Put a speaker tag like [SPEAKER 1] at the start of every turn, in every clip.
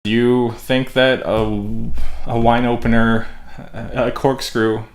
[SPEAKER 1] Do you think that a wine opener, a corkscrew,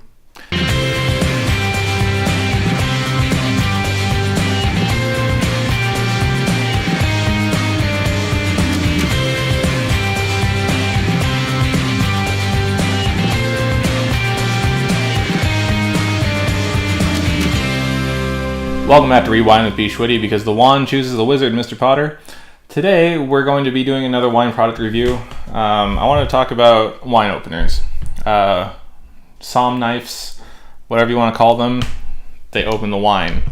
[SPEAKER 1] Welcome back to Rewind with bschwitty, because the wand chooses the wizard, Mr. Potter. Today, we're going to be doing another wine product review. I want to talk about wine openers. Somm knives, whatever you want to call them, they open the wine.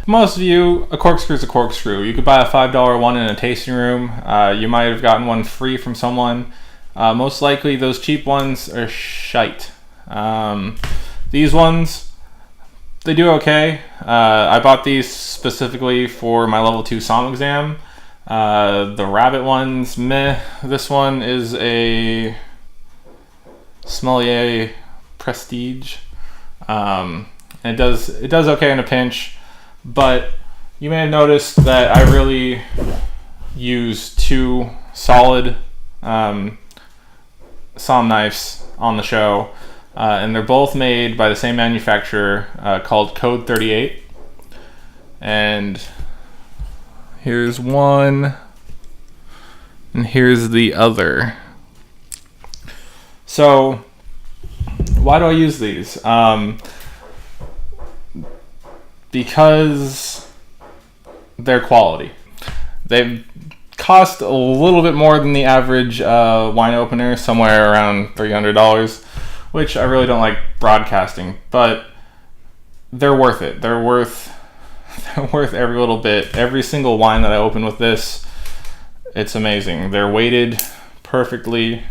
[SPEAKER 1] Most of you, a corkscrew is a corkscrew. You could buy a $5 one in a tasting room. You might have gotten one free from someone. Most likely, those cheap ones are shite. These ones, they do okay. I bought these specifically for my level 2 Somm exam. The rabbit ones, meh. This one is a Sommelier Prestige. It does okay in a pinch, but you may have noticed that I really use two solid Somm knives on the show. And they're both made by the same manufacturer called Code 38. And here's one, and here's the other. So, why do I use these? Because they're quality. They cost a little bit more than the average wine opener, somewhere around $300. Which I really don't like broadcasting, but they're worth it. They're worth every little bit. Every single wine that I open with this, it's amazing. They're weighted perfectly.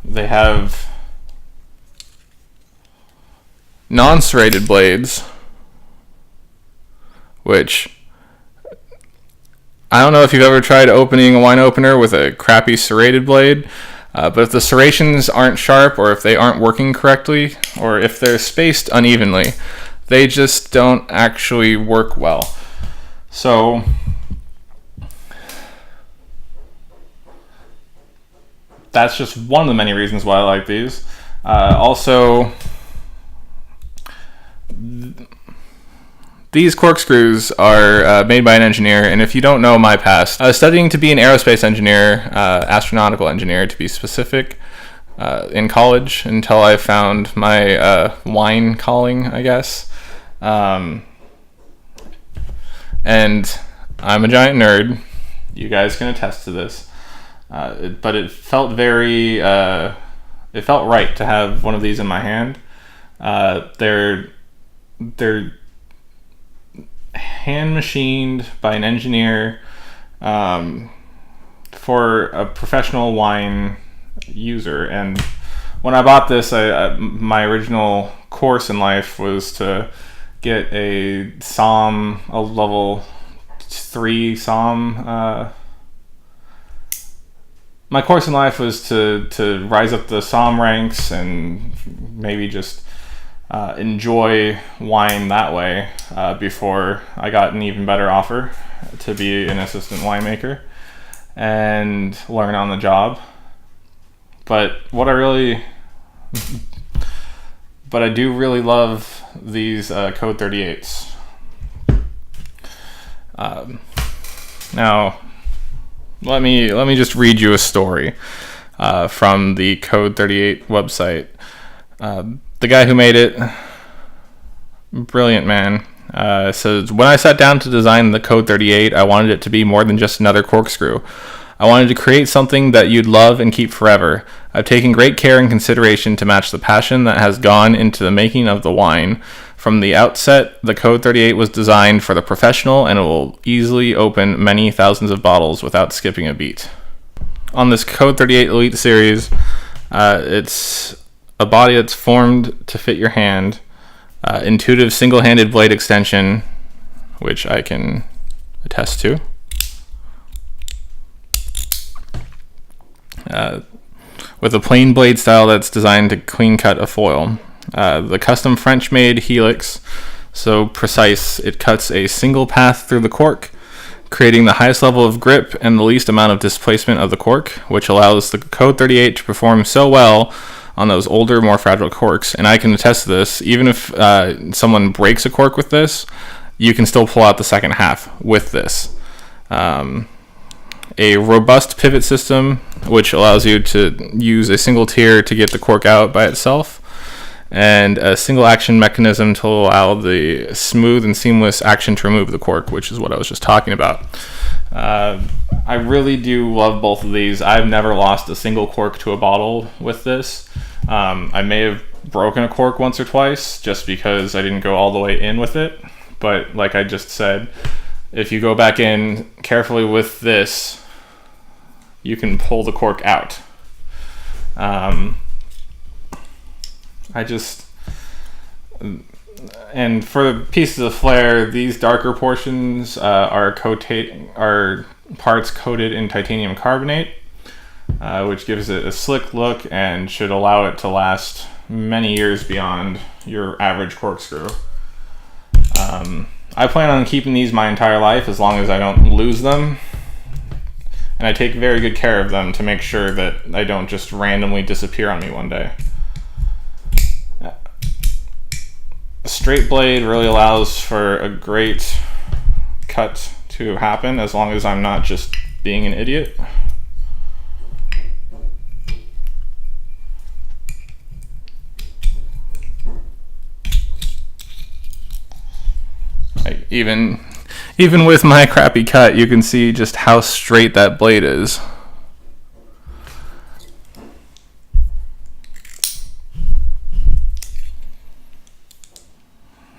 [SPEAKER 1] They have non-serrated blades, which I don't know if you've ever tried opening a wine opener with a crappy serrated blade. But if the serrations aren't sharp, or if they aren't working correctly, or if they're spaced unevenly, they just don't actually work well. So that's just one of the many reasons why I like these. Also, these corkscrews are made by an engineer, and if you don't know my past, I was studying to be an aerospace engineer, astronautical engineer to be specific, in college until I found my wine calling, I guess. And I'm a giant nerd. You guys can attest to this. But it felt it felt right to have one of these in my hand. They're hand machined by an engineer for a professional wine user. And when I bought this, my original course in life was to get a level 3 Somm. My course in life was to rise up the Somm ranks and maybe just enjoy wine that way before I got an even better offer to be an assistant winemaker and learn on the job. But I do really love these Code 38s. Now, let me just read you a story from the Code 38 website. The guy who made it, brilliant man, says, "When I sat down to design the Code 38, I wanted it to be more than just another corkscrew. I wanted to create something that you'd love and keep forever. I've taken great care and consideration to match the passion that has gone into the making of the wine. From the outset, the Code 38 was designed for the professional, and it will easily open many thousands of bottles without skipping a beat." On this Code 38 Elite series, it's a body that's formed to fit your hand, intuitive single-handed blade extension, which I can attest to, with a plain blade style that's designed to clean cut a foil. The custom French-made helix, so precise it cuts a single path through the cork, creating the highest level of grip and the least amount of displacement of the cork, which allows the Code 38 to perform so well on those older, more fragile corks. And I can attest to this. Even if someone breaks a cork with this, you can still pull out the second half with this. A robust pivot system, which allows you to use a single tier to get the cork out by itself, and a single action mechanism to allow the smooth and seamless action to remove the cork, which is what I was just talking about. I really do love both of these. I've never lost a single cork to a bottle with this. I may have broken a cork once or twice just because I didn't go all the way in with it, but like I just said, if you go back in carefully with this, you can pull the cork out. And for the pieces of flair, these darker portions are parts coated in titanium carbonate, which gives it a slick look and should allow it to last many years beyond your average corkscrew. I plan on keeping these my entire life as long as I don't lose them. And I take very good care of them to make sure that they don't just randomly disappear on me one day. A straight blade really allows for a great cut to happen as long as I'm not just being an idiot. Even with my crappy cut, you can see just how straight that blade is.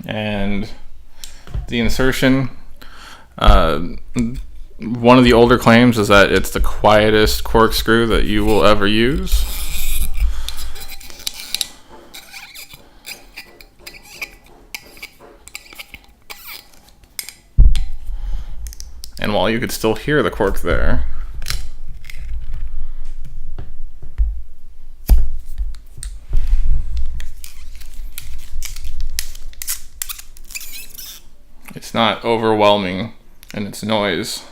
[SPEAKER 1] And the insertion, one of the older claims is that it's the quietest corkscrew that you will ever use. And while you could still hear the cork there, it's not overwhelming in its noise.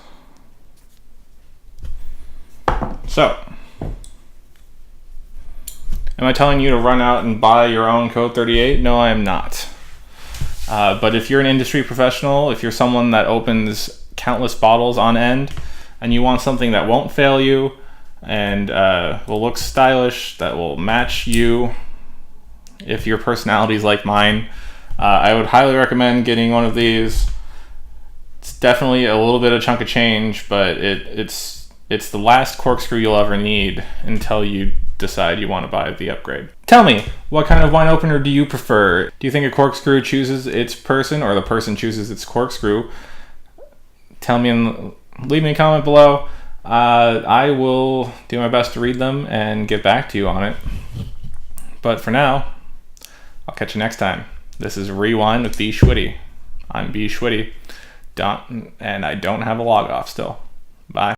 [SPEAKER 1] So, am I telling you to run out and buy your own Code 38? No, I am not. But if you're an industry professional, if you're someone that opens countless bottles on end, and you want something that won't fail you and will look stylish, that will match you, if your personality is like mine, I would highly recommend getting one of these. It's definitely a little bit of chunk of change, but it's the last corkscrew you'll ever need until you decide you want to buy the upgrade. Tell me, what kind of wine opener do you prefer? Do you think a corkscrew chooses its person or the person chooses its corkscrew? Tell me and leave me a comment below. I will do my best to read them and get back to you on it. But for now, I'll catch you next time. This is Rewind with bschwitty. I'm bschwitty, and I don't have a log off still. Bye.